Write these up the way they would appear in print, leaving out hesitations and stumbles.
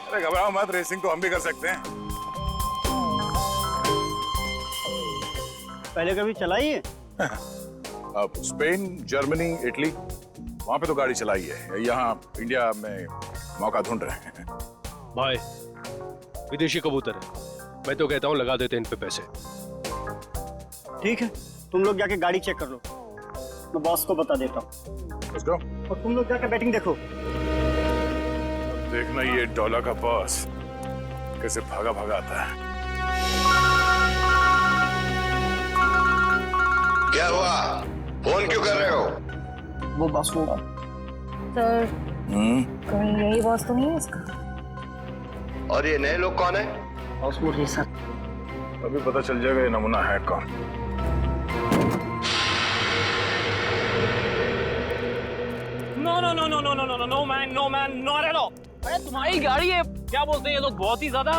अरे घबराओ मत, रेसिंग तो हम भी कर सकते हैं। पहले कभी चलाई है? अब स्पेन, जर्मनी, इटली, वहां पे तो गाड़ी चलाई है। यहाँ इंडिया में मौका ढूंढ रहे हैं। भाई विदेशी कबूतर है, मैं तो कहता हूँ लगा देते हैं इन पे पैसे। ठीक है, तुम लोग जाके गाड़ी चेक कर लो, मैं बॉस को बता देता हूँ। Let's go। और तुम लोग जाके बैटिंग देखो। देखना ये डॉलर का बॉस कैसे भागा भागा आता है। क्या हुआ? फोन क्यों कर रहे हो? वो बॉस होगा। सर, कहीं यही बॉस तो नहीं है इसका? और ये नए लोग कौन है? बॉस वो है सर। अभी पता चल जाएगा ये नमूना है कौन। No no no no no no no no man, no man, not at all. अरे तुम्हारी गाड़ी है, क्या बोलते हैं ये लोग, बहुत ही ज्यादा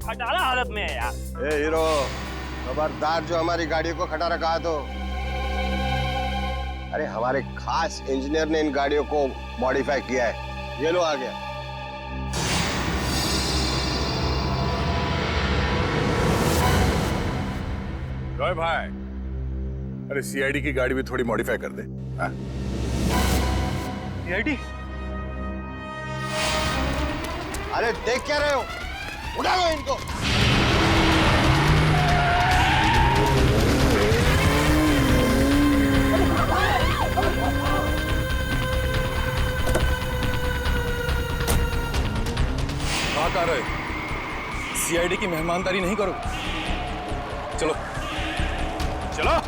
खटारा हालत में है यार। ए हीरो, खबरदार जो हमारी गाड़ियों को खटा रखा है तो। अरे हमारे खास इंजीनियर ने इन गाड़ियों को मॉडिफाई किया है। ये लो आ गया। जॉय भाई, अरे सीआईडी की गाड़ी भी थोड़ी मॉडिफाई कर दे। सीआईडी? अरे देख क्या रहे हो? उठा लो इनको। कहाँ आ रहे? सीआईडी की मेहमानदारी नहीं करो। चलो चलो।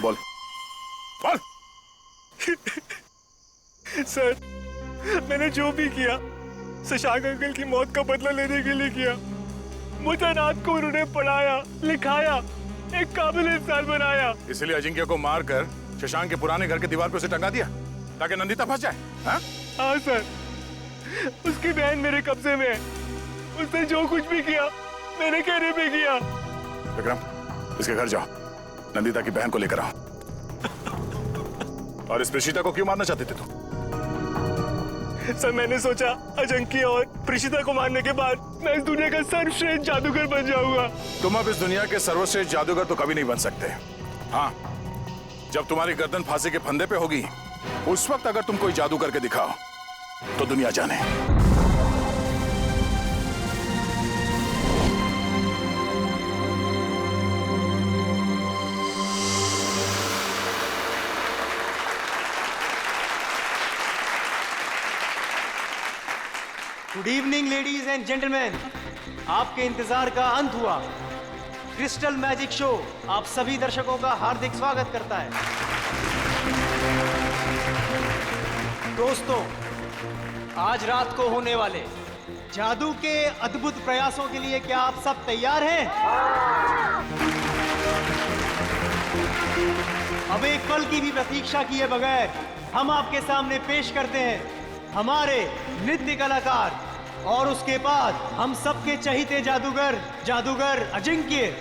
बोल बोल। सर, मैंने जो भी किया शशांक अंकल की मौत का बदला लेने के लिए किया। मुझे रात को उन्होंने पढ़ाया, लिखाया, एक काबिल इंसान बनाया। इसलिए अजिंक्य को मारकर शशांक के पुराने घर के दीवार पे उसे टंगा दिया ताकि नंदिता फंस जाए। हाँ? हाँ सर, उसकी बहन मेरे कब्जे में है। उसने जो कुछ भी किया मेरे कहने पे किया। विक्रम, इसके घर जाओ, नंदिता की बहन को लेकर आओ। और इस प्रीशिता को क्यों मारना चाहते थे तुम? सर, मैंने सोचा अजंकी और प्रीशिता को मारने के बाद मैं इस दुनिया का सर्वश्रेष्ठ जादूगर बन जाऊंगा। तुम अब इस दुनिया के सर्वश्रेष्ठ जादूगर तो कभी नहीं बन सकते। हाँ, जब तुम्हारी गर्दन फांसी के फंदे पे होगी, उस वक्त अगर तुम कोई जादू करके दिखाओ तो दुनिया जाने। Good evening ladies and gentleman, आपके इंतजार का अंत हुआ। क्रिस्टल मैजिक शो आप सभी दर्शकों का हार्दिक स्वागत करता है। दोस्तों, आज रात को होने वाले जादू के अद्भुत प्रयासों के लिए क्या आप सब तैयार हैं? अब एक पल की भी प्रतीक्षा किए बगैर हम आपके सामने पेश करते हैं हमारे नृत्य कलाकार और उसके बाद हम सबके चहीते जादूगर अजिंक्य।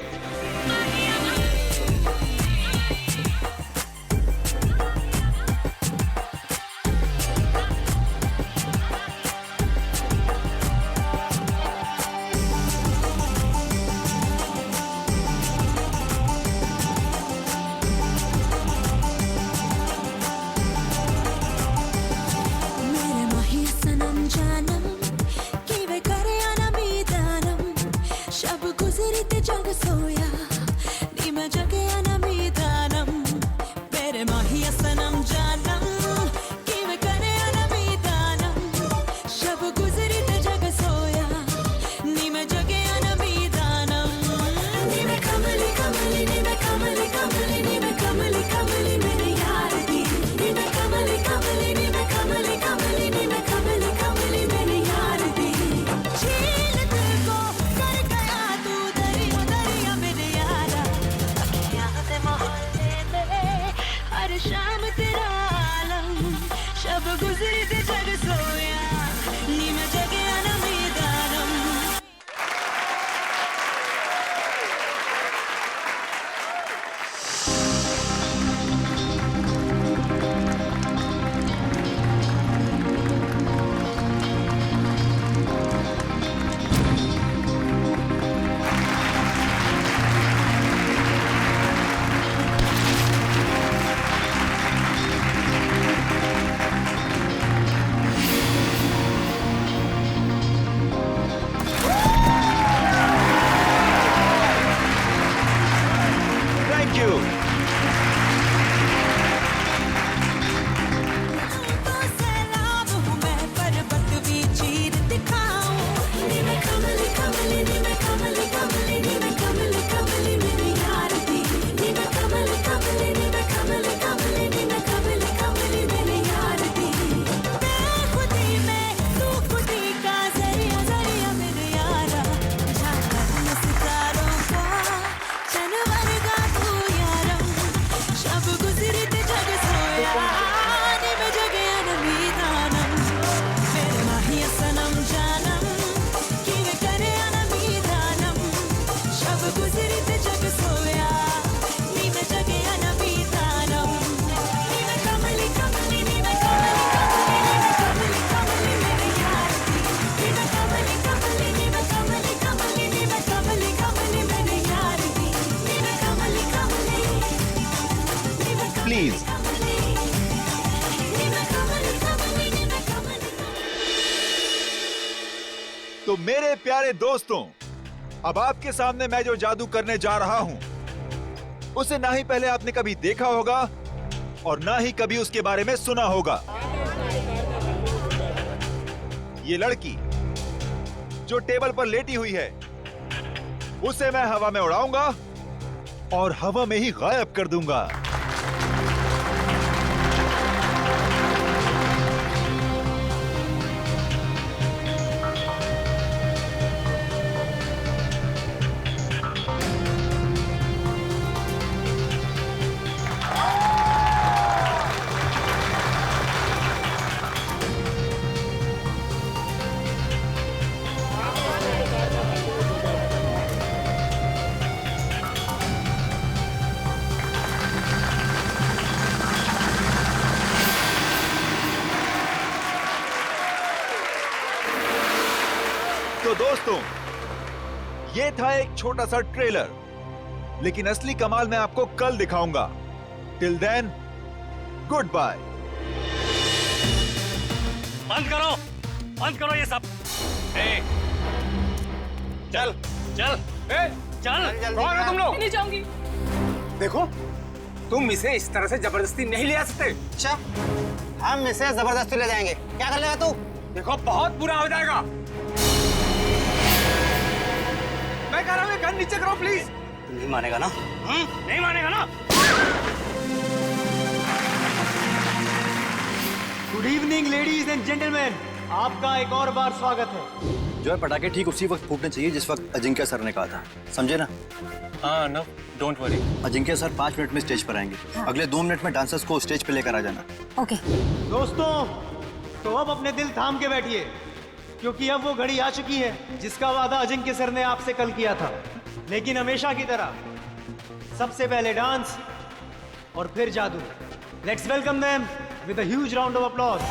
गुजरी ते जग सोया नी मैं जगया ना बीतानम नी मैं कमली कमली नी मैं कमली कमली मेरे यार नी मैं कमली कमली नी मैं कमली कमली नी मैं कमली कमली मेरे यार नी मैं कमली कमली नी मैं प्लीज तो मेरे प्यारे दोस्तों, अब आपके सामने मैं जो जादू करने जा रहा हूं उसे ना ही पहले आपने कभी देखा होगा और ना ही कभी उसके बारे में सुना होगा। ये लड़की जो टेबल पर लेटी हुई है उसे मैं हवा में उड़ाऊंगा और हवा में ही गायब कर दूंगा। तो दोस्तों, ये था एक छोटा सा ट्रेलर, लेकिन असली कमाल मैं आपको कल दिखाऊंगा। Till then, good bye. बंद करो ये सब। चल चल चल, कौन हो तुम लोग? नहीं जाऊंगी। देखो, तुम इसे इस तरह से जबरदस्ती नहीं ले आ सकते। अच्छा, हम इसे जबरदस्ती ले जाएंगे। क्या कर लेगा तू? देखो, बहुत बुरा हो जाएगा। मैं कह रहा हूँ गन नीचे करो प्लीज। नहीं मानेगा ना? नहीं मानेगा ना? Good evening ladies and gentleman, आपका एक और बार स्वागत है। जो है पटाखे ठीक उसी वक्त फूटने चाहिए जिस वक्त अजिंक्य सर ने कहा था, समझे ना? हाँ no, don't worry. Ajinkya sir 5 minute में स्टेज पर आएंगे। अगले 2 मिनट में डांसर्स को स्टेज पे लेकर आ जाना। ओके। दोस्तों, तो अब अपने दिल थाम के बैठिए, क्योंकि अब वो घड़ी आ चुकी है जिसका वादा अजिंक्य सर ने आपसे कल किया था। लेकिन हमेशा की तरह सबसे पहले डांस और फिर जादू। Let's welcome them with a huge round of applause.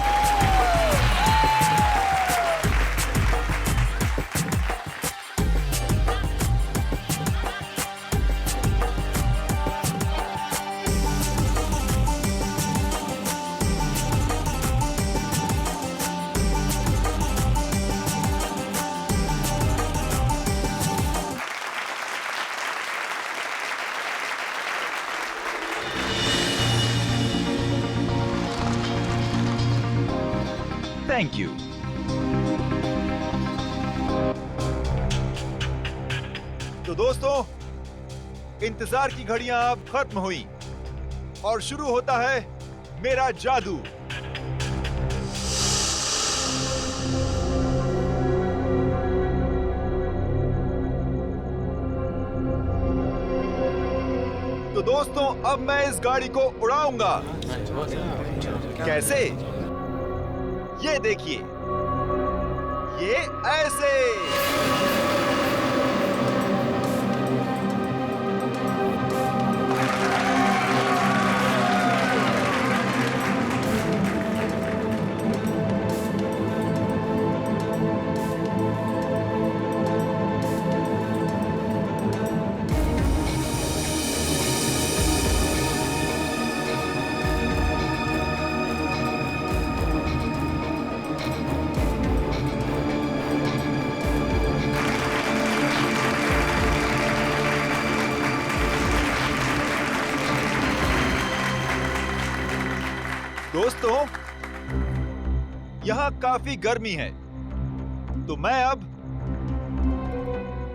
Thank you. तो दोस्तों, इंतजार की घड़ियां अब खत्म हुई और शुरू होता है मेरा जादू। तो दोस्तों, अब मैं इस गाड़ी को उड़ाऊंगा। कैसे? ये देखिए, ये ऐसे। दोस्तों, यहाँ काफी गर्मी है, तो मैं अब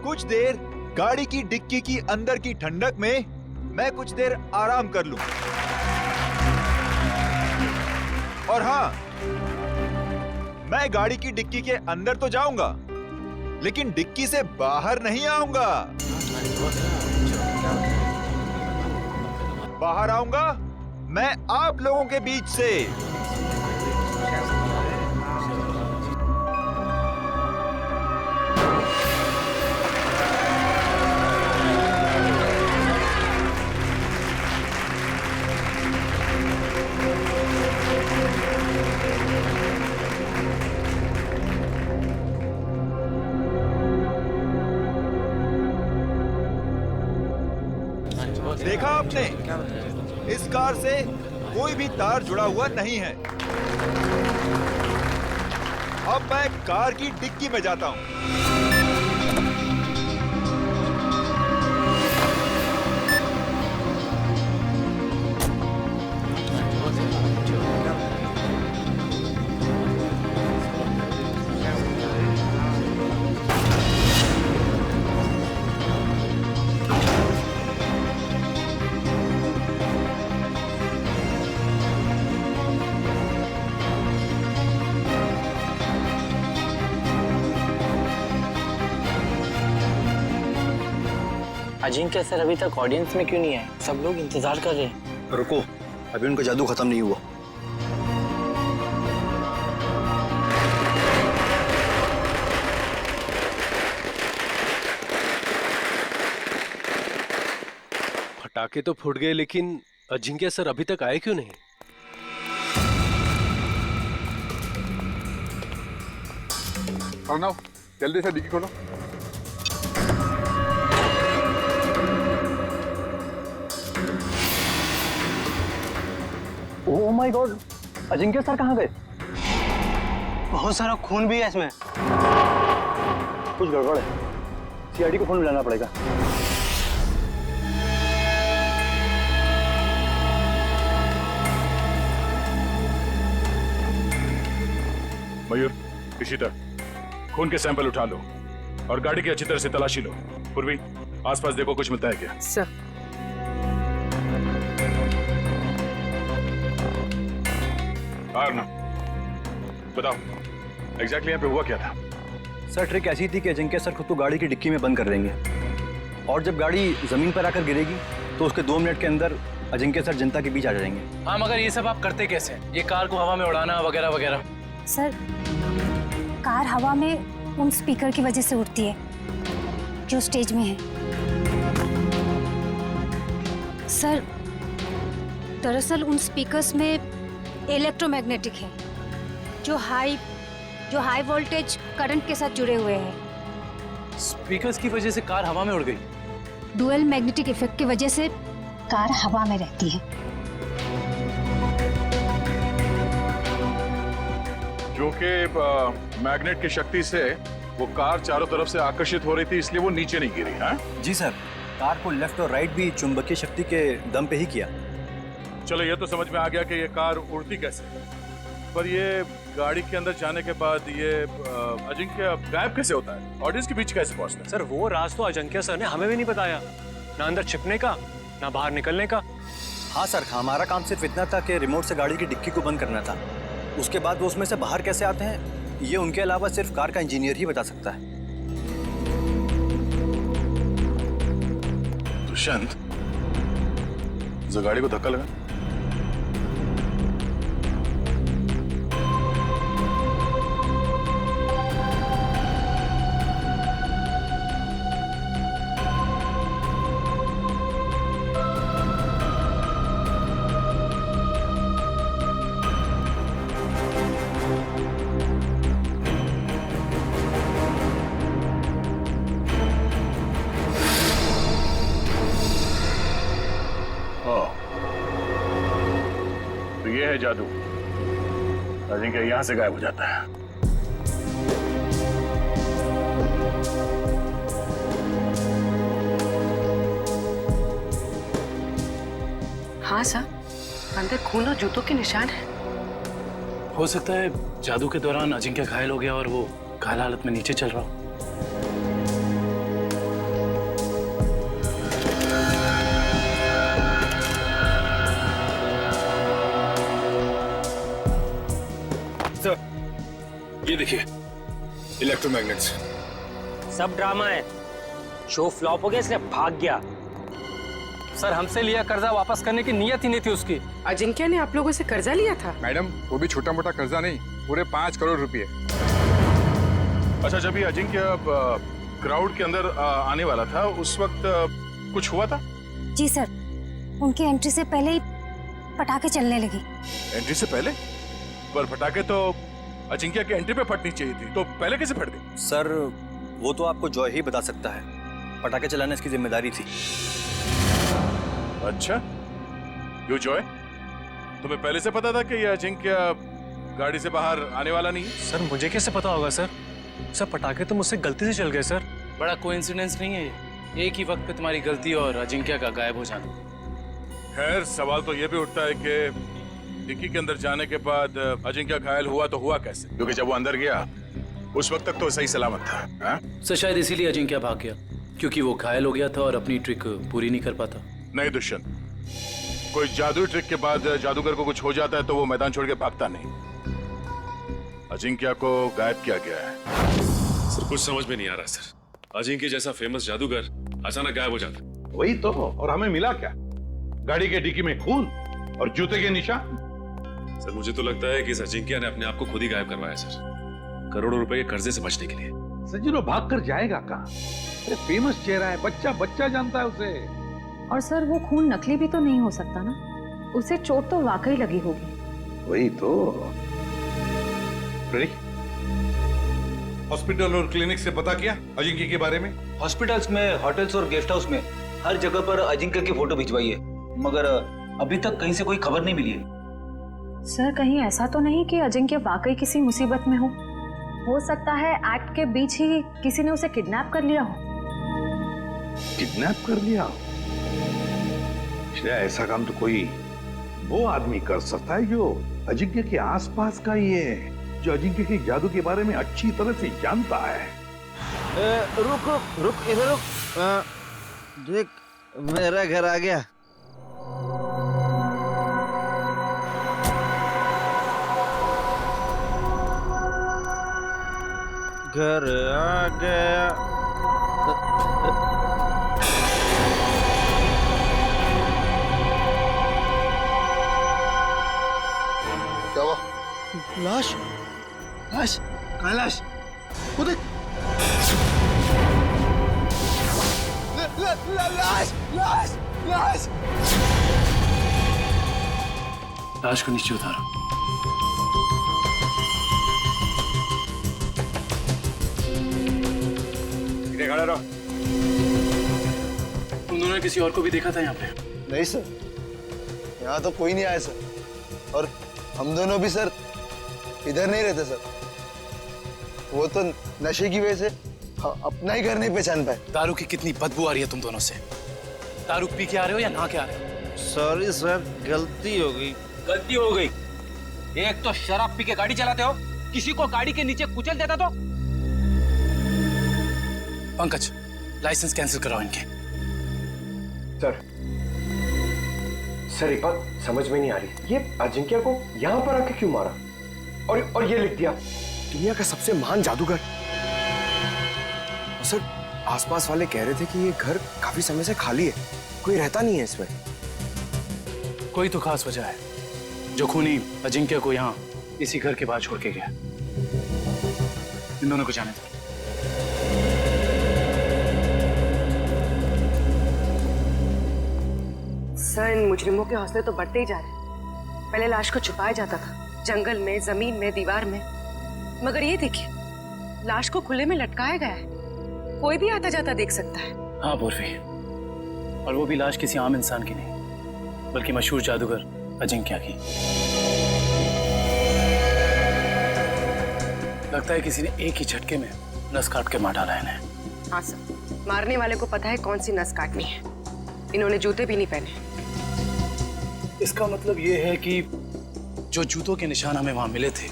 कुछ देर गाड़ी की डिक्की की अंदर की ठंडक में मैं कुछ देर आराम कर लूं। और हाँ, मैं गाड़ी की डिक्की के अंदर तो जाऊंगा, लेकिन डिक्की से बाहर नहीं आऊंगा। बाहर आऊंगा मैं आप लोगों के बीच से। देखा आपने, इस कार से कोई भी तार जुड़ा हुआ नहीं है। अब मैं कार की डिक्की में जाता हूँ। अजिंक्य सर अभी तक ऑडियंस में क्यों नहीं है? सब लोग इंतजार कर रहे हैं। रुको, अभी उनका जादू खत्म नहीं हुआ। पटाखे तो फूट गए, लेकिन अजिंक्य सर अभी तक आए क्यों नहीं? अर्णव, जल्दी से डिक्की खोलो। Oh my God, Ajinkya sir कहाँ गए? बहुत सारा खून भी है इसमें। कुछ गड़बड़ है, सीआईडी को फोन मिलाना पड़ेगा। मयूर, इशिता, खून के सैंपल उठा लो और गाड़ी की अच्छी तरह से तलाशी लो। पूर्वी, आसपास देखो कुछ मिलता है क्या? सर। आर्ना, बताओ एग्जैक्टली यहाँ पे हुआ क्या था? सर, ट्रिक ऐसी थी कि अजिंक्य सर खुद को गाड़ी की डिक्की में बंद कर देंगे और जब गाड़ी जमीन पर आकर गिरेगी तो उसके 2 मिनट के अंदर अजिंक्य सर जनता के बीच आ जाएंगे। हाँ, मगर ये सब आप करते कैसे? ये कार को हवा में उड़ाना वगैरह वगैरह। सर, कार हवा में उन स्पीकर की वजह से उड़ती है जो स्टेज में है। सर, दरअसल उन स्पीकर्स में इलेक्ट्रोमैग्नेटिक है जो हाई वोल्टेज करंट के साथ जुड़े हुए हैं। स्पीकर्स की वजह से कार हवा में उड़ गई। डुअल मैग्नेटिक इफेक्ट की वजह से कार हवा में रहती है। जो कि मैग्नेट की शक्ति से वो कार चारों तरफ से आकर्षित हो रही थी, इसलिए वो नीचे नहीं गिरी। हाँ जी सर, कार को लेफ्ट और राइट भी चुंबकीय शक्ति के दम पे ही किया। चलो, ये तो समझ में आ गया कि ये कार उड़ती कैसे, पर ये गाड़ी के अंदर जाने के बाद ये अजिंक्य गायब कैसे होता है? ऑडियंस के बीच कैसे पहुंचता है? सर, वो राज तो अजिंक्य सर ने हमें भी नहीं बताया, ना अंदर छिपने का ना बाहर निकलने का। हाँ सर, हमारा काम सिर्फ इतना था कि रिमोट से गाड़ी की डिक्की को बंद करना था। उसके बाद वो उसमें से बाहर कैसे आते हैं, ये उनके अलावा सिर्फ कार का इंजीनियर ही बता सकता है। दुष्यंत, जो गाड़ी को धक्का लगा, तो ये है जादू। अजिंक्य यहां से गायब हो जाता है। हाँ सर, अंदर खून और जूतों के निशान है। हो सकता है जादू के दौरान अजिंक्य घायल हो गया और वो घायल हालत में नीचे चल रहा हो। सर, ये देखिए, इलेक्ट्रोमैग्नेट्स। सब ड्रामा है। शो फ्लॉप हो गया इसलिए भाग गया। सर, हमसे लिया कर्जा वापस करने की नीयत ही नहीं थी उसकी। अजिंक्य ने आप लोगों से कर्जा लिया था? मैडम, वो भी छोटा मोटा कर्जा नहीं, पूरे 5 करोड़ रुपए। अच्छा, जब ये अजिंक्य क्राउड के अंदर आने वाला था, उस वक्त कुछ हुआ था? जी सर, उनकी एंट्री से पहले ही पटाखे चलने लगे। एंट्री से पहले? पर पटाखे तो अजिंक्य की एंट्री पे फटनी चाहिए थी, तो पहले कैसे फट गई? सर, वो तो आपको जॉय ही बता सकता है। पटाखे चलाना इसकी जिम्मेदारी थी। अच्छा, क्यों जॉय? तुम्हें पहले से पता था कि यह अजिंक्य गाड़ी से बाहर आने वाला नहीं है? सर मुझे कैसे पता होगा सर? सर पटाखे तो मुझसे गलती से चल गए सर। बड़ा कोइंसिडेंस नहीं है ये, एक ही वक्त पे तुम्हारी गलती और अजिंक्य का गायब हो जाना। खैर, सवाल तो यह भी उठता है कि डिक्की के अंदर जाने के बाद अजिंक्य घायल हुआ तो हुआ कैसे? क्योंकि जब वो अंदर गया उस वक्त तक तो सही सलामत था। हाँ? सर शायद इसीलिए अजिंक्य भाग गया, क्योंकि वो घायल हो गया था और अपनी ट्रिक पूरी नहीं कर पाता। नहीं दुष्यंत, कोई जादुई ट्रिक के बाद जादूगर को कुछ हो जाता है तो वो मैदान छोड़ के भागता नहीं। अजिंक्य को गायब किया गया है। सर कुछ समझ में नहीं आ रहा सर। अजिंक्य जैसा फेमस जादूगर अचानक गायब हो जाता। वही तो, और हमें मिला क्या? गाड़ी के डिक्की में खून और जूते के निशान। सर मुझे तो लगता है कि इस अजिंक्य ने अपने आप को खुद ही गायब करवाया सर, करोड़ों रुपए के कर्जे से बचने के लिए। सजीरो भाग कर जाएगा कहाँ? फेमस चेहरा है, बच्चा बच्चा जानता है उसे। और सर वो खून नकली भी तो नहीं हो सकता ना, उसे चोट तो वाकई लगी होगी। वही तो। हॉस्पिटल और क्लिनिक से पता किया अजिंक्य के बारे में? हॉस्पिटल्स में, होटल्स और गेस्ट हाउस में हर जगह पर अजिंक्य की फोटो भिजवाई है, मगर अभी तक कहीं से कोई खबर नहीं मिली है। सर कहीं ऐसा तो नहीं कि अजिंक्य वाकई किसी मुसीबत में हो सकता है एक्ट के बीच ही किसी ने उसे किडनैप कर लिया हो। किडनैप कर लिया? ऐसा काम तो कोई वो आदमी कर सकता है जो अजिंक्य के आसपास का ही है, जो अजिंक्य के जादू के बारे में अच्छी तरह से जानता है। रुक रुक रुक, इधर रुक। देख, मेरा घर आ गया। घर आ गया। क्या हुआ? लाश लाश कहाँ लाश? वो देख। लाश लाश लाश। लाश को नीचे उतारो। खड़ा रहो। तुम दोनों ने किसी और को भी देखा था यहाँ पे? नहीं सर, यहाँ तो कोई नहीं आया सर। और हम दोनों भी सर इधर नहीं रहते सर। वो तो नशे की वजह से अपना ही घर नहीं पहचान पाए। दारू की कितनी बदबू आ रही है तुम दोनों से। दारू पी के आ रहे हो या नहा के आ रहे हो? सॉरी सर, गलती हो गई। गलती हो गई? एक तो शराब पी के गाड़ी चलाते हो, किसी को गाड़ी के नीचे कुचल देता तो। पंकज, लाइसेंस कैंसिल कराओ इनके। सर एक बात समझ में नहीं आ रही, ये अजिंक्य को यहाँ पर आके क्यों मारा? और ये लिख दिया दुनिया का सबसे महान जादूगर। सर आसपास वाले कह रहे थे कि ये घर काफी समय से खाली है, कोई रहता नहीं है इसमें। कोई तो खास वजह है जो खूनी अजिंक्य को यहाँ इसी घर के बाहर छोड़ के गया। इन दोनों को जाने दो। सर इन मुजरिमों के हौसले तो बढ़ते ही जा रहे हैं। पहले लाश को छुपाया जाता था जंगल में, जमीन में, दीवार में, मगर ये देखिए लाश को खुले में लटकाया गया है, कोई भी आता जाता देख सकता है। हाँ पूर्वी, और वो भी लाश किसी आम इंसान की नहीं बल्कि मशहूर जादूगर अजिंक्य की। लगता है किसी ने एक ही झटके में नस काट के मार डाला इन्हें। हाँ सर, मारने वाले को पता है कौन सी नस काटनी है। इन्होंने जूते भी नहीं पहने। इसका मतलब ये है कि जो जूतों के निशान हमें वहां मिले थे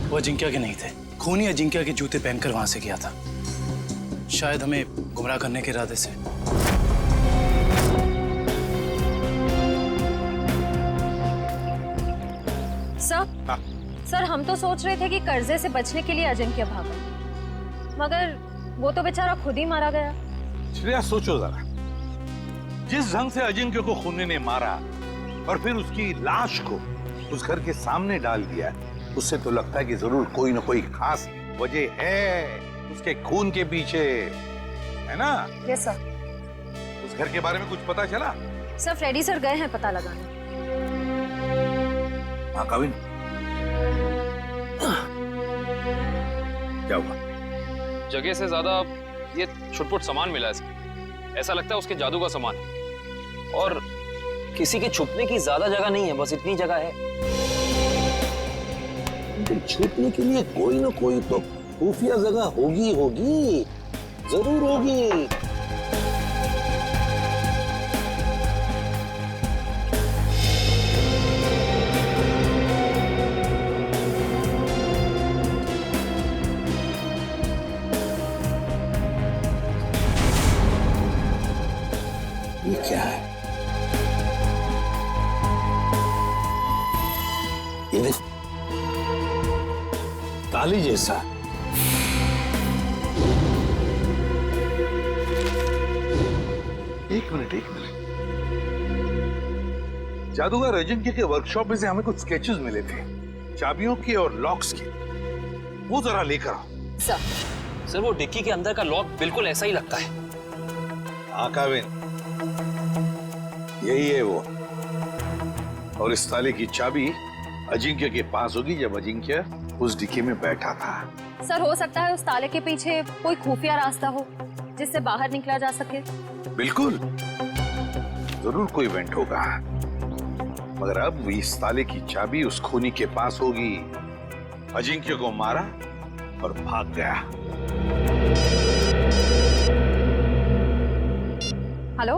वो अजिंक्य के नहीं थे। खूनी अजिंक्य के जूते पहनकर वहां से गया था, शायद हमें गुमराह करने के इरादे से। सर हम तो सोच रहे थे कि कर्जे से बचने के लिए अजिंक्य भागा, मगर वो तो बेचारा खुद ही मारा गया। श्रेया सोचो जरा, जिस ढंग से अजिंक्य को खूनी ने मारा और फिर उसकी लाश को उस घर के सामने डाल दिया, उससे तो लगता है कि जरूर कोई ना कोई खास वजह है उसके खून के पीछे, है ना? Yes sir. उस घर के बारे में कुछ पता चला? सर फ्रेडी सर गए हैं पता लगाने। हाँ कविन, क्या हुआ? जगह से ज्यादा ये छुटपुट सामान मिला है। ऐसा लगता है उसके जादू का सामान है। और किसी के छुपने की ज्यादा जगह नहीं है, बस इतनी जगह है। छुपने के लिए कोई ना कोई तो खुफिया जगह होगी होगी, जरूर होगी। ये क्या है? ये ताली जैसा। एक मिनट। जादूगर अजिंक्य के वर्कशॉप में से हमें कुछ स्केचेस मिले थे, चाबियों की और लॉक्स की। वो जरा लेकर आओ। सर वो डिक्की के अंदर का लॉक बिल्कुल ऐसा ही लगता है। हाँ काविन, यही है वो। और इस ताले की चाबी अजिंक्य के पास होगी जब अजिंक्य उस डिक्की में बैठा था। सर हो सकता है उस ताले के पीछे कोई खुफिया रास्ता हो जिससे बाहर निकला जा सके। बिल्कुल, जरूर कोई इवेंट होगा, मगर अब इस ताले की चाबी उस खूनी के पास होगी। अजिंक्य को मारा और भाग गया। हेलो,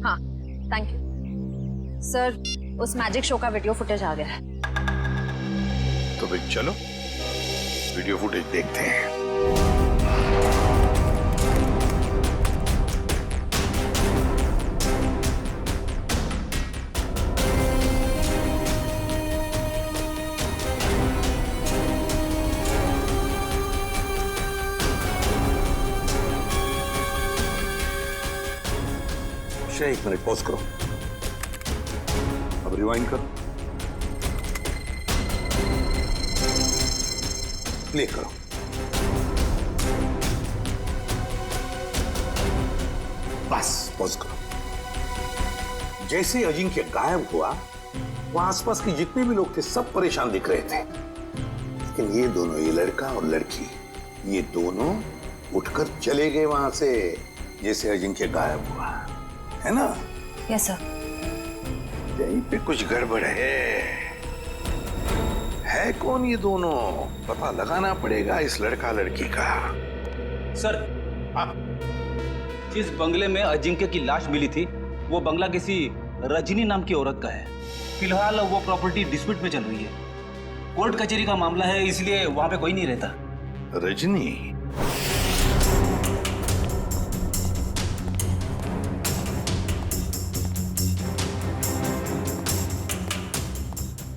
हाँ थैंक यू सर, उस मैजिक शो का वीडियो फुटेज आ गया है। तो फिर चलो वीडियो फुटेज देखते हैं। एक मिनट पॉज करो, अब रिवाइंड करो, प्ले करो। बस पॉज करो। जैसे ही अजिंक्य गायब हुआ, वहां आसपास के जितने भी लोग थे सब परेशान दिख रहे थे, लेकिन ये दोनों, ये लड़का और लड़की, ये दोनों उठकर चले गए वहां से जैसे अजिंक्य गायब हुआ, है ना? Yes sir. यहीं पे कुछ गड़बड़ है कौन ये दोनों? पता लगाना पड़ेगा इस लड़का लड़की का। सर, जिस बंगले में अजिंक्य की लाश मिली थी, वो बंगला किसी रजनी नाम की औरत का है। फिलहाल वो प्रॉपर्टी डिस्प्यूट में चल रही है, कोर्ट कचहरी का मामला है, इसलिए वहां पे कोई नहीं रहता। रजनी?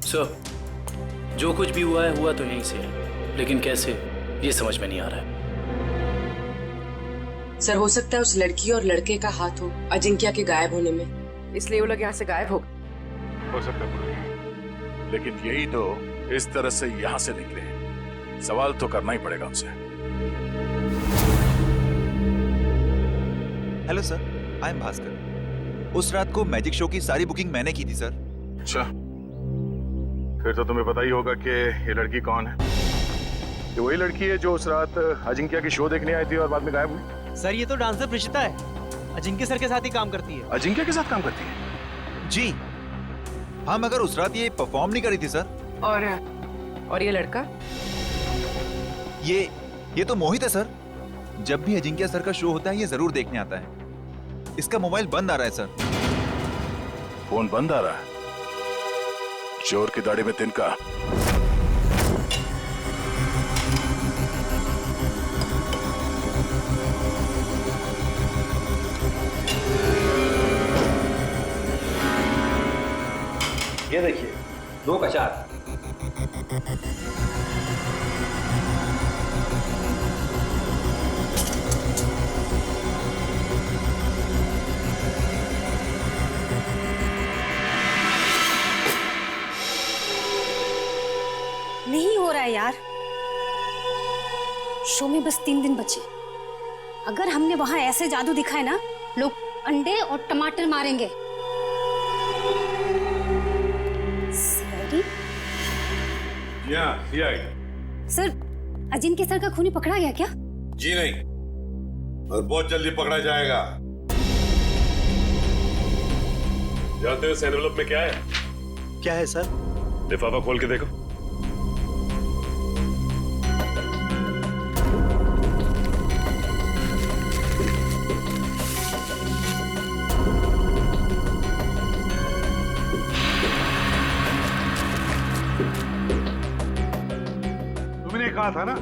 सर, जो कुछ भी हुआ है हुआ तो यहीं से है, लेकिन कैसे ये समझ में नहीं आ रहा है। सर हो सकता है उस लड़की और लड़के का हाथ हो अजिंक्य के गायब होने में, इसलिए वो लोग यहाँ से गायब हो सकता है, लेकिन यही तो इस तरह से यहाँ से निकले, सवाल तो करना ही पड़ेगा उनसे। Hello sir, I am Bhaskar. उस रात को मैजिक शो की सारी बुकिंग मैंने की थी सर। अच्छा, फिर तो तुम्हें पता ही होगा कि ये लड़की कौन है। ये वही लड़की है जो उस रात अजिंक्य की शो देखने आई थी और बाद में गायब हुई। सर ये तो डांसर प्रिशिता है, अजिंक्य सर के साथ ही काम करती है। अजिंक्य के साथ काम करती है? जी हाँ, मगर उस रात ये परफॉर्म नहीं करी थी सर। और ये लड़का? ये तो मोहित है सर। जब भी अजिंक्य सर का शो होता है ये जरूर देखने आता है। इसका मोबाइल बंद आ रहा है सर। फोन बंद आ रहा है? चोर की दाढ़ी में तिनका। ये देखिए, 2 का 4। नहीं हो रहा है यार, शो में बस 3 दिन बचे। अगर हमने वहां ऐसे जादू दिखाए ना, लोग अंडे और टमाटर मारेंगे। या सर, अजिंक्य सर का खूनी पकड़ा गया क्या? जी नहीं, और बहुत जल्दी पकड़ा जाएगा। जानते हो इस एनवेलप में क्या है? क्या है सर? लिफाफा खोल के देखो। तुमने कहा था ना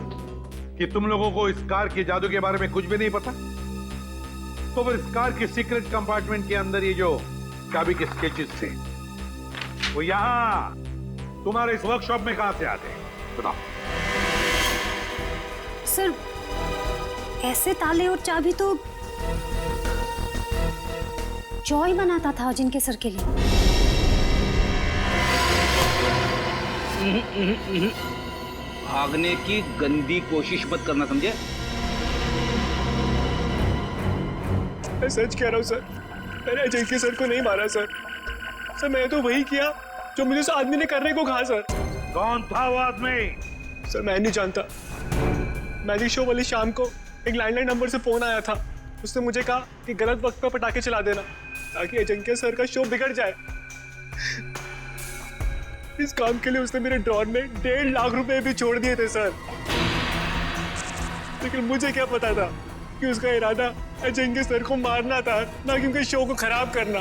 कि तुम लोगों को इस कार के जादू के बारे में कुछ भी नहीं पता, तो फिर इस कार के सीक्रेट कंपार्टमेंट के अंदर ये जो चाबी के स्केचेस थे वो यहां तुम्हारे इस वर्कशॉप में कहां से आते हैं? बताओ। सर ऐसे ताले और चाबी तो जॉय बनाता था अजिंक्य सर के लिए। भागने की गंदी कोशिश मत करना, समझे? मैं सच कह रहा हूँ सर, मैंने अजिंक्य सर को नहीं मारा सर। सर मैंने तो वही किया जो मुझे उस आदमी ने करने को कहा सर। कौन था वो आदमी? सर मैं नहीं जानता। मैजिक शो वाली शाम को एक लैंडलाइन नंबर से फोन आया था। उसने मुझे कहा कि गलत वक्त पर पटाखे चला देना ताकि अजिंक्य सर का शो बिगड़ जाए। इस काम के लिए उसने मेरे ड्रॉर में 1.5 लाख रुपए भी छोड़ दिए थे सर। लेकिन मुझे क्या पता था कि उसका इरादा अजिंक्य सर को मारना था, ना कि उनके शो को खराब करना।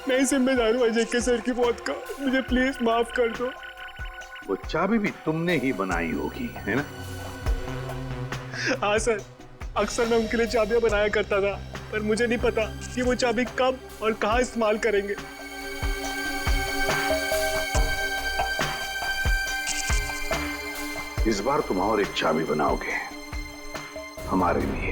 मैं ही जिम्मेदार हूँ अजिंक्य सर की मौत का। मुझे प्लीज माफ कर दो। वो चाबी भी तुमने ही बनाई होगी, है ना? हाँ सर, अक्सर मैं उनके लिए चाबियां बनाया करता था, पर मुझे नहीं पता कि वो चाबी कब और कहाँ इस्तेमाल करेंगे। इस बार तुम और एक चाबी बनाओगे हमारे लिए।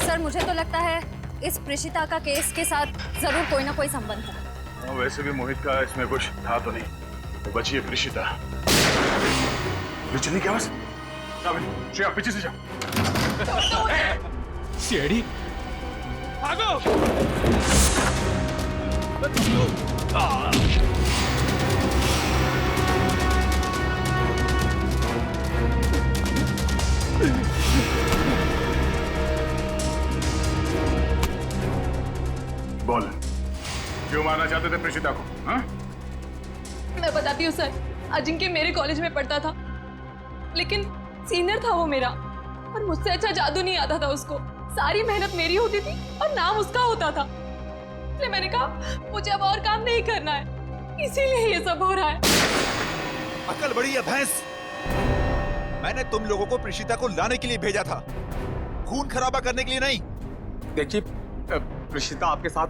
सर मुझे तो लगता है इस प्रिशिता का केस के साथ जरूर कोई ना कोई संबंध है। वैसे भी मोहित का इसमें कुछ था तो नहीं, तो बची है प्रिशिता। चलने की आवाज। श्रेया पीछे से जाओ। सीआईडी भागो। बोल, क्यों मारना चाहते थे प्रिशिता को? हाँ? मैं बताती हूँ सर, अजिंक्य मेरे कॉलेज में पढ़ता था, लेकिन सीनियर था वो मेरा, और मुझसे अच्छा जादू नहीं आता था उसको। सारी मेहनत मेरी होती थी और नाम उसका होता था। इसलिए मैंने कहा मुझे अब और काम नहीं करना है, इसीलिए ये सब हो रहा है। अकल बड़ी है भैंस। मैंने तुम लोगों को प्रिशिता को लाने के लिए भेजा था, खून खराबा करने के लिए नहीं। देखिए प्रिशिता आपके साथ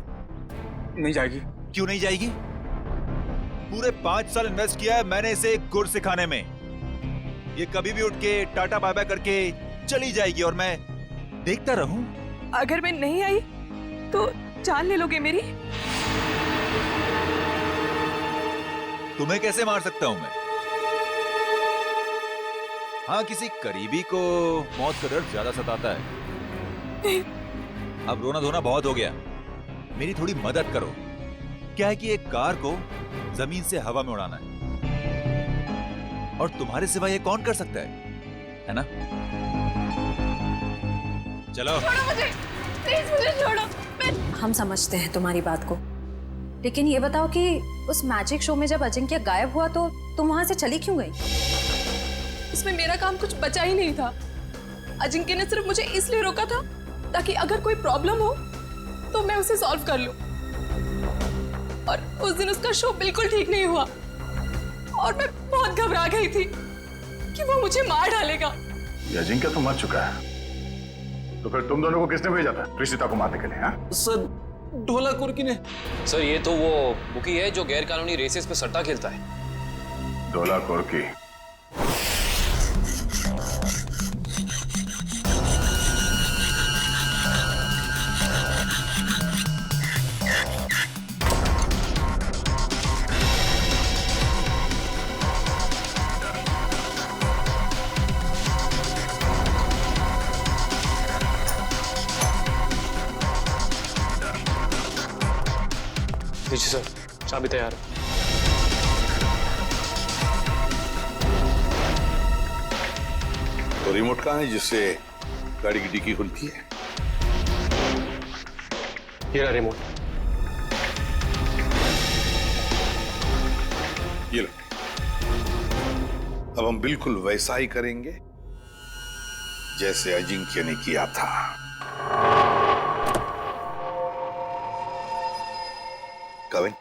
नहीं जाएगी। क्यों नहीं जाएगी? पूरे 5 साल इन्वेस्ट किया है मैंने इसे गुर सिखाने में। ये कभी भी उठ के टाटा बाय बाय करके चली जाएगी और मैं देखता रहूं। अगर मैं नहीं आई तो जान ले लोगे मेरी? तुम्हें कैसे मार सकता हूं मैं? हाँ, किसी करीबी को मौत का डर ज्यादा सताता है। अब रोना धोना बहुत हो गया, मेरी थोड़ी मदद करो। क्या है कि एक कार को जमीन से हवा में उड़ाना है, और तुम्हारे सिवा ये कौन कर सकता है ना? चलो छोड़ो मुझे, प्लीज मुझे छोड़ो। हम समझते हैं तुम्हारी बात को, लेकिन ये बताओ कि उस मैजिक शो में जब अजिंक्य गायब हुआ तो तुम वहां से चली क्यों गई? इसमें मेरा काम कुछ बचा ही नहीं था। अजिंक्य ने सिर्फ मुझे इसलिए रोका था ताकि अगर कोई प्रॉब्लम हो तो मैं उसे सॉल्व कर लूं। और उस दिन उसका शो बिल्कुल ठीक नहीं हुआ और मैं बहुत घबरा गई थी कि वो मुझे मार डालेगा। ये अजिंक्य तो मर चुका है, तो फिर तुम दोनों को किसने भेजा था प्रिशिता को मारने के लिए? हाँ? सर ढोला कुर्की ने। सर ये तो वो बुकी है जो गैर कानूनी रेसेस पे सट्टा खेलता है। ढोला कुर्की? जी सर। चाबी तैयार है। तो रिमोट कहाँ है जिससे गाड़ी की डिक्की खुलती है? ये रहा रिमोट। ये लो। अब हम बिल्कुल वैसा ही करेंगे जैसे अजिंक्य ने किया था। कविन,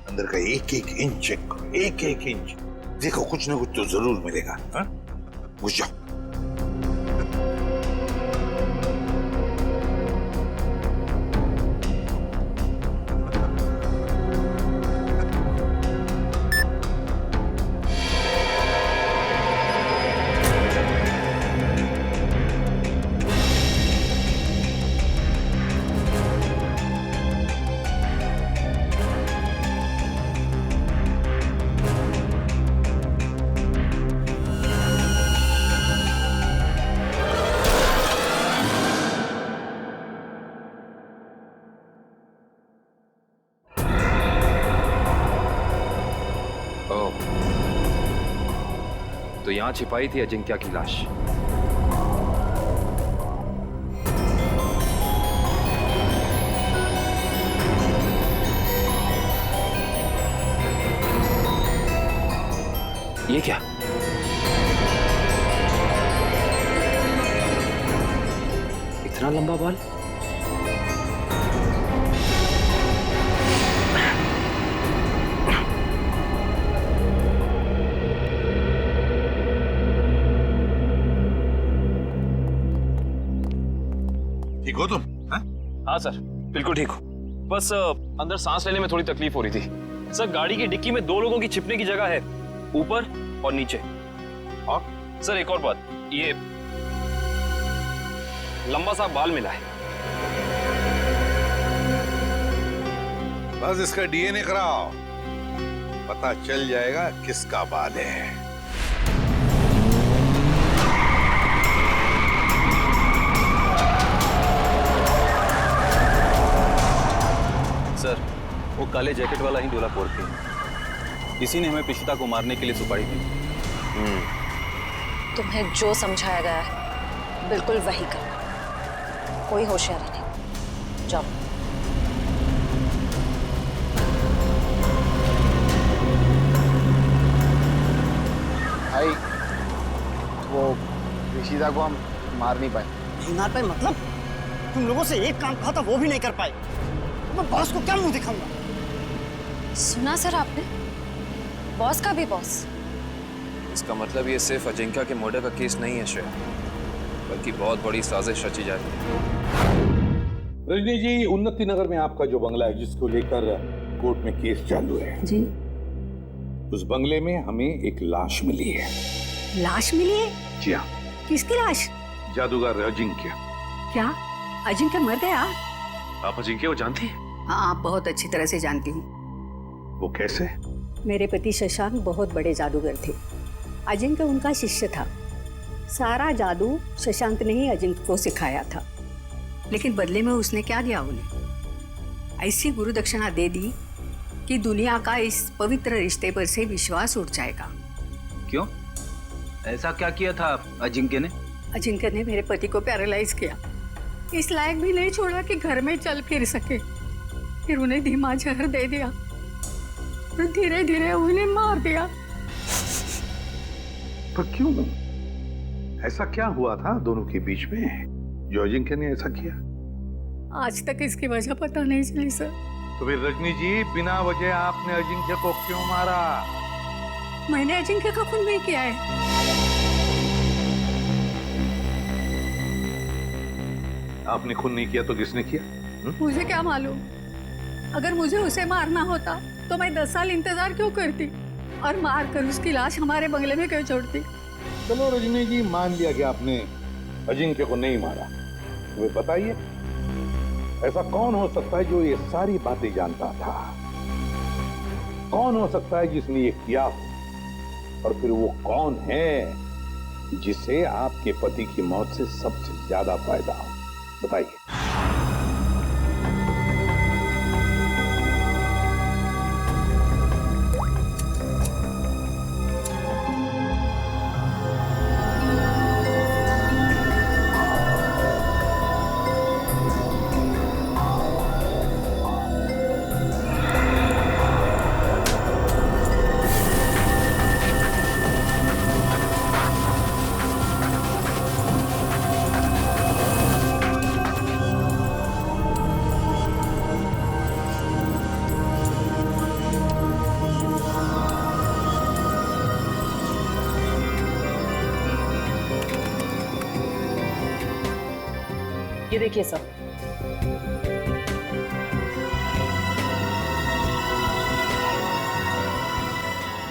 अंदर का एक एक इंच चेक करो, एक एक इंच। देखो कुछ ना कुछ तो जरूर मिलेगा। हाँ? घुस जाओ। तो यहां छिपाई थी अजिंक्या की लाश। ये क्या? इतना लंबा बाल? ठीक हो तुम? हाँ सर, बिल्कुल ठीक हो। बस अंदर सांस लेने में थोड़ी तकलीफ हो रही थी। सर गाड़ी की डिक्की में 2 लोगों की छिपने की जगह है, ऊपर और नीचे। और सर एक और बात, ये लंबा सा बाल मिला है। बस इसका डीएनए कराओ, पता चल जाएगा किसका बाल है। सर, वो काले जैकेट वाला ही डोला पोर के, इसी ने हमें पिशिता को मारने के लिए सुपारी दी। तुम्हें जो समझाया गया है बिल्कुल वही करना, कोई होशियारी नहीं। जाओ। भाई, वो ऋषिदा को हम मार नहीं पाए। नहीं मार पाए मतलब? तुम लोगों से एक काम कहा था वो भी नहीं कर पाए। मैं बॉस को क्या मुंह दिखाऊंगा? सुना सर आपने? बॉस का भी बॉस। इसका मतलब ये सिर्फ अजिंक्या के मर्डर का केस नहीं है श्रेया, बल्कि बहुत बड़ी साजिश रची जा रही है। रजनी जी, उन्नति नगर में आपका जो बंगला है जिसको लेकर कोर्ट में केस चालू है जी, उस बंगले में हमें एक लाश मिली है। लाश मिली है? जी हाँ। किसकी लाश? जादूगर अजिंक्य। क्या अजिंक्य मर गया? आप अजिंक्य को जानती हैं? हाँ, बहुत अच्छी तरह से जानती हूँ। वो कैसे? मेरे पति शशांक बहुत बड़े जादूगर थे। अजिंक्य उनका शिष्य था। सारा जादू शशांक ने ही अजिंक्य को सिखाया था, लेकिन बदले में उसने क्या दिया उन्हें? ऐसी गुरु दक्षिणा दे दी कि दुनिया का इस पवित्र रिश्ते पर से विश्वास उठ जाएगा। क्यों? ऐसा क्या किया था अजिंक्य ने? अजिंक्य ने मेरे पति को पैरालाइज किया, इस लायक भी नहीं छोड़ा कि घर में चल फिर सके। फिर उन्हें धीमा जहर दे दिया और धीरे धीरे उन्हें मार दिया। पर क्यों? ऐसा क्या हुआ था दोनों के बीच में जो अजिंक्य ने ऐसा किया? आज तक इसकी वजह पता नहीं चली सर। तो फिर रजनी जी, बिना वजह आपने अजिंक्य को क्यों मारा? मैंने अजिंक्य का खून नहीं किया है। आपने खून नहीं किया तो किसने किया? मुझे क्या मालूम? अगर मुझे उसे मारना होता तो मैं 10 साल इंतजार क्यों करती और मार कर उसकी लाश हमारे बंगले में क्यों छोड़ती? चलो रजनी जी, मान लिया कि आपने अजिंक्य को नहीं मारा। तुम्हें बताइए, ऐसा कौन हो सकता है जो ये सारी बातें जानता था? कौन हो सकता है जिसने ये किया हो? और फिर वो कौन है जिसे आपके पति की मौत से सबसे ज्यादा फायदा हो? बताइए। ये देखिए सर।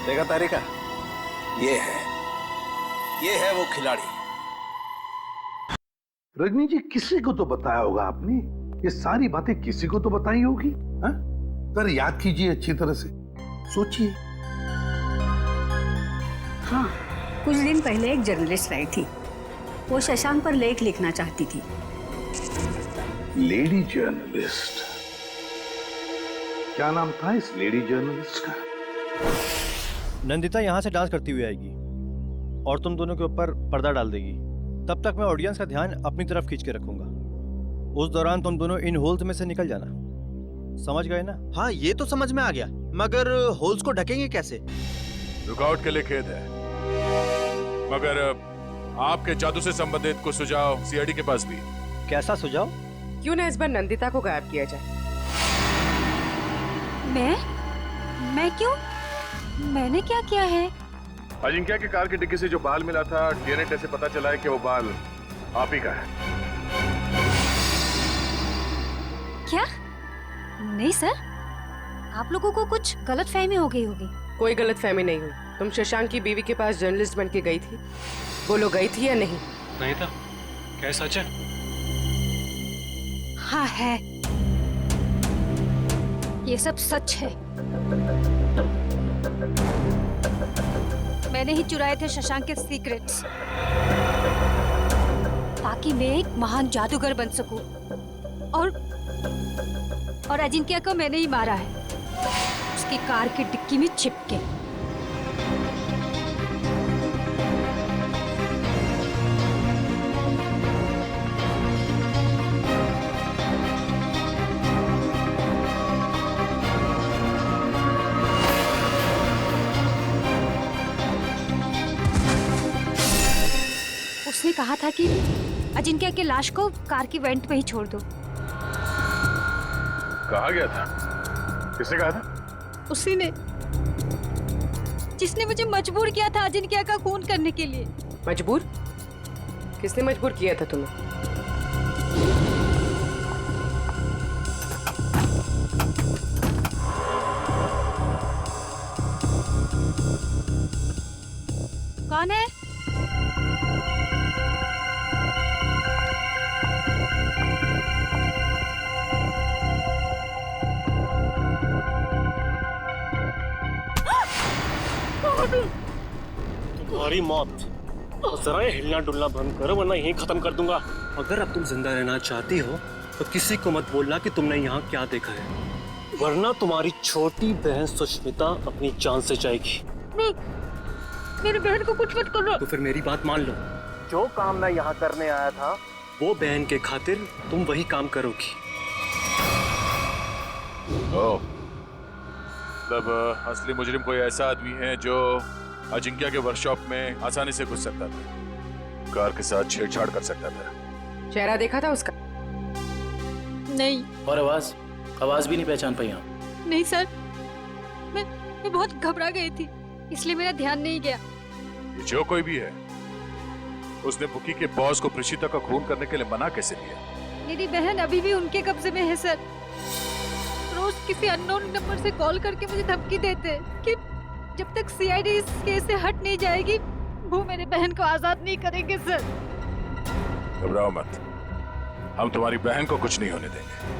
देखा तारिका, ये है वो खिलाड़ी। रजनी जी, किसी को तो बताया होगा आपने, ये सारी बातें किसी को तो बताई होगी। हाँ? पर याद कीजिए अच्छी तरह से, सोचिए। हाँ, कुछ दिन पहले एक जर्नलिस्ट आई थी, वो शशांक पर लेख लिखना चाहती थी। Lady journalist? क्या नाम था इस लेडी जर्नलिस्ट का? नंदिता यहाँ से डांस करती हुई आएगी और तुम दोनों के ऊपर पर्दा डाल देगी। तब तक मैं ऑडियंस का ध्यान अपनी तरफ खींच के रखूंगा। उस दौरान तुम दोनों इन होल्स में से निकल जाना। समझ गए ना? हाँ, ये तो समझ में आ गया, मगर होल्स को ढकेंगे कैसे? रुकावट के लिए खेद है, मगर आपके जादू से संबंधित कुछ सुझाव सीआईडी के पास भी। कैसा सुझाव? क्यों ना इस बार नंदिता को गायब किया जाए? मैं क्यों? मैंने क्या किया है? अजिंक्य की कार की डिक्की से जो बाल मिला था, डीएनए टेस्ट से पता चला है कि वो बाल आप ही का है। क्या? नहीं सर, आप लोगों को कुछ गलतफहमी हो गई होगी। कोई गलतफहमी नहीं हुई। तुम शशांक की बीवी के पास जर्नलिस्ट बन के गई थी, बोलो गई थी या नहीं? नहीं था। क्या सच है? हाँ है, ये सब सच है। मैंने ही चुराए थे शशांक के सीक्रेट्स, ताकि मैं एक महान जादूगर बन सकूं। और अजिंक्य को मैंने ही मारा है, उसकी कार की डिक्की में छिप के। उसने कहा था कि अजिंक्य की लाश को कार की वेंट पे ही छोड़ दो। कहा गया था? किसने कहा था? उसी ने, जिसने मुझे मजबूर किया था अजिंक्य का खून करने के लिए। मजबूर? किसने मजबूर किया था तुम्हें? कौन है? तुम्हारी मौत, जरा ये हिलना डुलना बंद करो वरना यहीं खत्म कर दूंगा। अगर अब तुम जिंदा रहना चाहती हो तो किसी को मत बोलना कि तुमने यहाँ क्या देखा है, वरना तुम्हारी छोटी बहन सुष्मिता अपनी जान से जाएगी। नहीं, मेरी बहन को कुछ मत करो। तो फिर मेरी बात मान लो, जो काम मैं यहाँ करने आया था वो बहन के खातिर तुम वही काम करोगी। तब असली मुजरिम कोई ऐसा आदमी है जो अजिंक्य के वर्कशॉप में आसानी से घुस सकता था, कार के साथ छेड़छाड़ कर सकता था। चेहरा देखा था उसका? नहीं। और आवाज भी नहीं पहचान पाई आप? नहीं सर, मैं बहुत घबरा गई थी, इसलिए मेरा ध्यान नहीं गया। ये जो कोई भी है, उसने बुकी के बॉस को प्रिशिता का खून करने के लिए मना कैसे किया? मेरी बहन अभी भी उनके कब्जे में है सर। रोज किसी अननोन नंबर से कॉल करके मुझे धमकी देते कि जब तक सीआईडी इस केस से हट नहीं जाएगी, वो मेरे बहन को आजाद नहीं करेंगे सर। घबराओ मत, हम तुम्हारी बहन को कुछ नहीं होने देंगे।